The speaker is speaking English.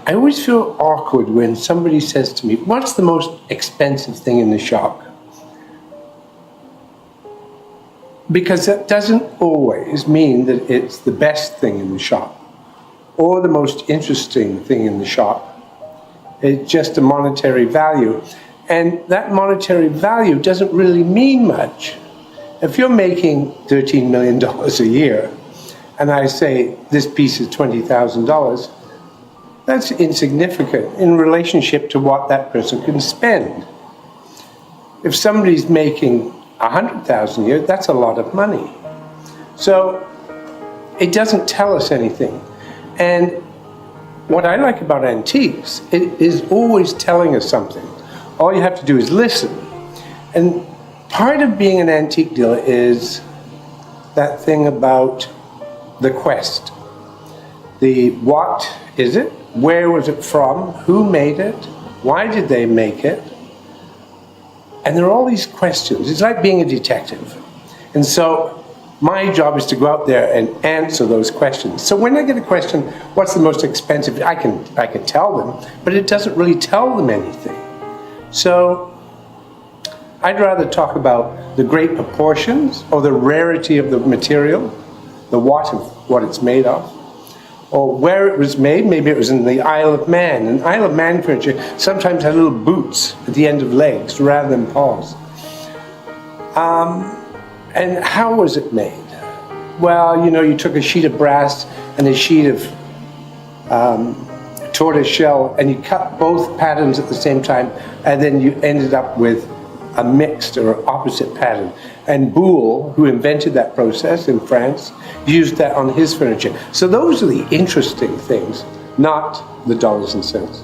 I always feel awkward when somebody says to me, what's the most expensive thing in the shop? Because that doesn't always mean that it's the best thing in the shop or the most interesting thing in the shop. It's just a monetary value. And that monetary value doesn't really mean much. If you're making $13 million a year, and I say this piece is $20,000, that's insignificant in relationship to what that person can spend. If somebody's making $100,000 a year, that's a lot of money. So it doesn't tell us anything. And what I like about antiques, it is always telling us something. All you have to do is listen. And part of being an antique dealer is that thing about the quest. The what is it? Where was it from? Who made it? Why did they make it? And there are all these questions. It's like being a detective. And so my job is to go out there and answer those questions. So when I get a question, what's the most expensive? I can tell them, but it doesn't really tell them anything. So I'd rather talk about the great proportions or the rarity of the material, the what it's made of, or where it was made. Maybe it was in the Isle of Man. And Isle of Man furniture sometimes had little boots at the end of legs rather than paws. And how was it made? Well, you know, you took a sheet of brass and a sheet of tortoise shell, and you cut both patterns at the same time, and then you ended up with a mixed or opposite pattern. And Boulle, who invented that process in France, used that on his furniture. So those are the interesting things, not the dollars and cents.